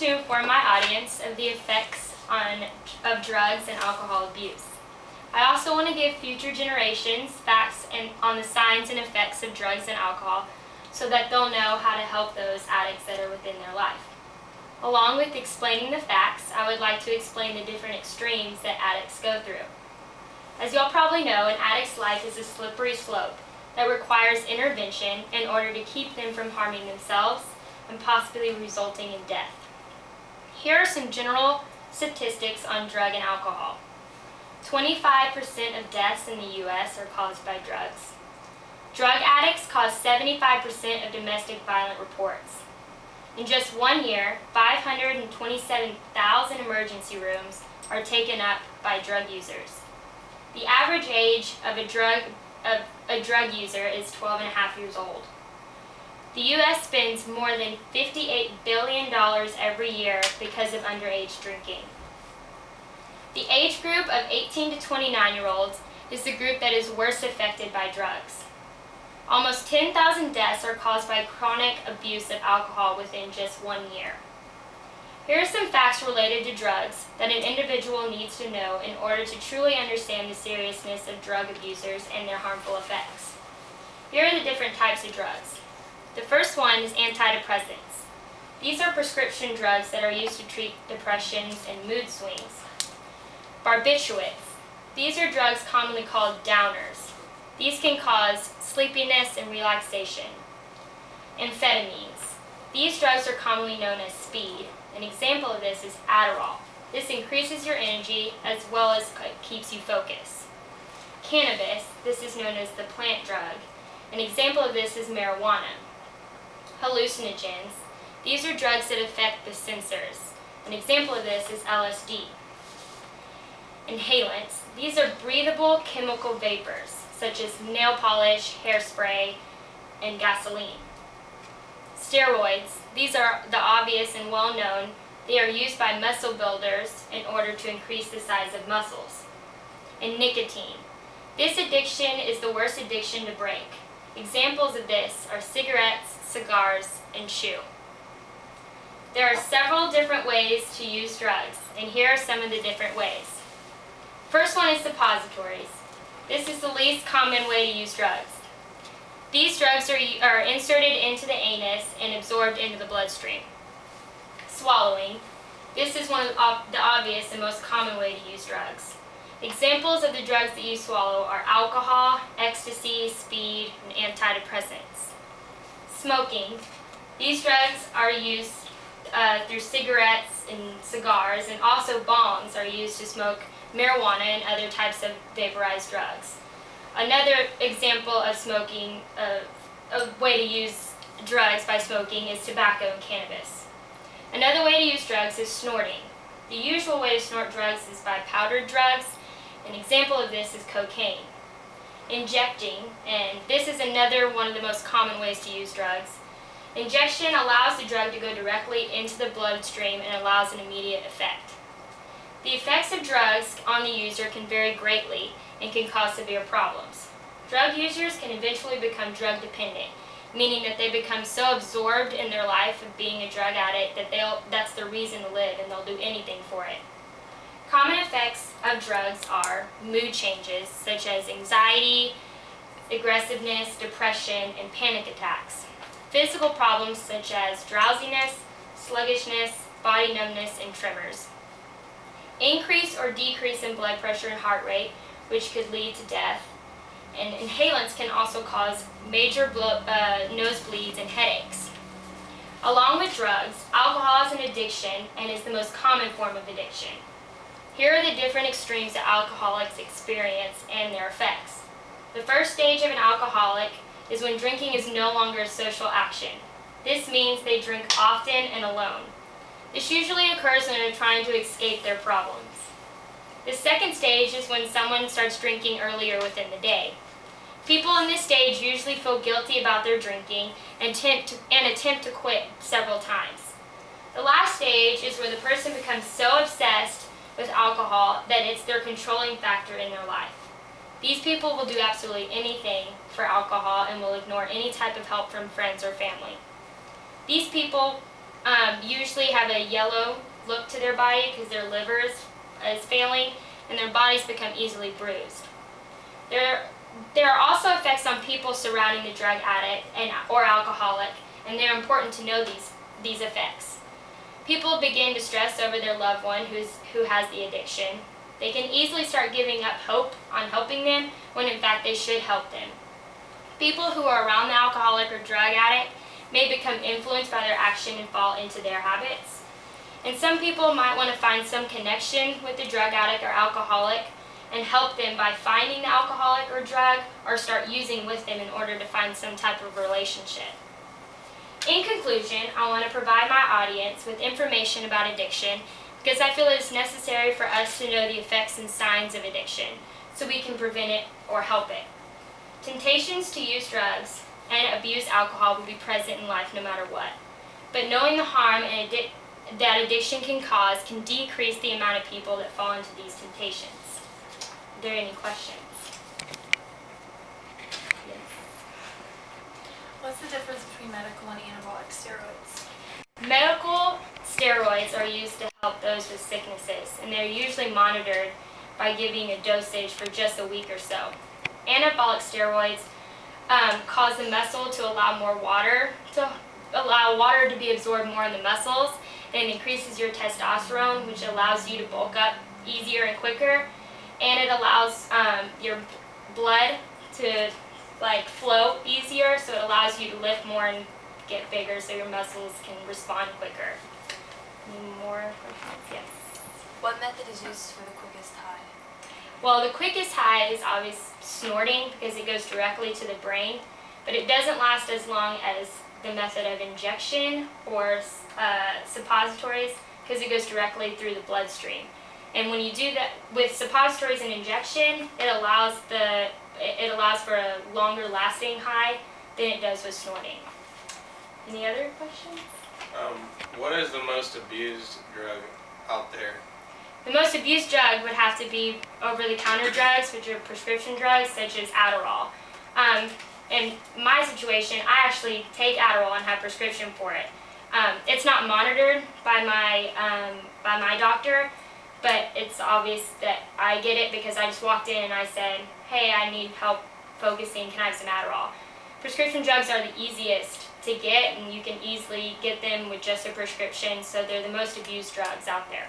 to inform my audience of the effects of drugs and alcohol abuse. I also want to give future generations facts on the signs and effects of drugs and alcohol so that they'll know how to help those addicts that are within their life. Along with explaining the facts, I would like to explain the different extremes that addicts go through. As y'all probably know, an addict's life is a slippery slope that requires intervention in order to keep them from harming themselves and possibly resulting in death. Here are some general statistics on drug and alcohol. 25% of deaths in the U.S. are caused by drugs. Drug addicts cause 75% of domestic violent reports. In just 1 year, 527,000 emergency rooms are taken up by drug users. The average age of a drug user is 12 and a half years old. The U.S. spends more than $58 billion every year because of underage drinking. The age group of 18 to 29-year-olds is the group that is worst affected by drugs. Almost 10,000 deaths are caused by chronic abuse of alcohol within just 1 year. Here are some facts related to drugs that an individual needs to know in order to truly understand the seriousness of drug abusers and their harmful effects. Here are the different types of drugs. The first one is antidepressants. These are prescription drugs that are used to treat depressions and mood swings. Barbiturates. These are drugs commonly called downers. These can cause sleepiness and relaxation. Amphetamines. These drugs are commonly known as speed. An example of this is Adderall. This increases your energy as well as keeps you focused. Cannabis. This is known as the plant drug. An example of this is marijuana. Hallucinogens. These are drugs that affect the sensors. An example of this is LSD. Inhalants. These are breathable chemical vapors, such as nail polish, hairspray, and gasoline. Steroids. These are the obvious and well-known. They are used by muscle builders in order to increase the size of muscles. And nicotine. This addiction is the worst addiction to break. Examples of this are cigarettes, cigars, and chew. There are several different ways to use drugs, and here are some of the different ways. First one is suppositories. This is the least common way to use drugs. These drugs are inserted into the anus and absorbed into the bloodstream. Swallowing. This is one of the obvious and most common way to use drugs. Examples of the drugs that you swallow are alcohol, ecstasy, speed, and antidepressants. Smoking. These drugs are used through cigarettes and cigars, and also bongs are used to smoke marijuana and other types of vaporized drugs. Another example of smoking, a way to use drugs by smoking, is tobacco and cannabis. Another way to use drugs is snorting. The usual way to snort drugs is by powdered drugs. An example of this is cocaine. Injecting, and this is another one of the most common ways to use drugs. Injection allows the drug to go directly into the bloodstream and allows an immediate effect. The effects of drugs on the user can vary greatly and can cause severe problems. Drug users can eventually become drug dependent, meaning that they become so absorbed in their life of being a drug addict that that's their reason to live and they'll do anything for it. Common effects of drugs are mood changes such as anxiety, aggressiveness, depression, and panic attacks. Physical problems such as drowsiness, sluggishness, body numbness, and tremors. Increase or decrease in blood pressure and heart rate, which could lead to death. And inhalants can also cause major nosebleeds and headaches. Along with drugs, alcohol is an addiction and is the most common form of addiction. Here are the different extremes that alcoholics experience and their effects. The first stage of an alcoholic is when drinking is no longer a social action. This means they drink often and alone. This usually occurs when they're trying to escape their problems. The second stage is when someone starts drinking earlier within the day. People in this stage usually feel guilty about their drinking and attempt to quit several times. The last stage is where the person becomes so obsessed with alcohol that it's their controlling factor in their life. These people will do absolutely anything for alcohol and will ignore any type of help from friends or family. These people usually have a yellow look to their body because their liver is failing and their bodies become easily bruised. There are also effects on people surrounding the drug addict or alcoholic, and they're important to know these effects. People begin to stress over their loved one who has the addiction. They can easily start giving up hope on helping them when in fact they should help them. People who are around the alcoholic or drug addict may become influenced by their action and fall into their habits. And some people might want to find some connection with the drug addict or alcoholic and help them by finding the alcoholic or drug or start using with them in order to find some type of relationship. In conclusion, I want to provide my audience with information about addiction because I feel it is necessary for us to know the effects and signs of addiction so we can prevent it or help it. Temptations to use drugs and abuse alcohol will be present in life no matter what. But knowing the harm that addiction can cause can decrease the amount of people that fall into these temptations. Are there any questions? Yes. What's the difference between medical and anabolic steroids? Medical steroids are used to help those with sicknesses, and they're usually monitored by giving a dosage for just a week or so. Anabolic steroids cause the muscle to allow water to be absorbed more in the muscles, and it increases your testosterone, which allows you to bulk up easier and quicker, and it allows your blood to flow easier, so it allows you to lift more and get bigger so your muscles can respond quicker. Any more questions? Yes. What method is used for the quickest high? Well, the quickest high is obviously snorting because it goes directly to the brain, but it doesn't last as long as the method of injection or suppositories because it goes directly through the bloodstream. And when you do that with suppositories and injection, it allows for a longer lasting high than it does with snorting. Any other questions? What is the most abused drug out there? The most abused drug would have to be over-the-counter drugs, which are prescription drugs such as Adderall. In my situation, I actually take Adderall and have prescription for it. It's not monitored by my doctor, but it's obvious that I get it because I just walked in and I said, hey, I need help focusing, can I have some Adderall? Prescription drugs are the easiest to get, and you can easily get them with just a prescription, so they're the most abused drugs out there.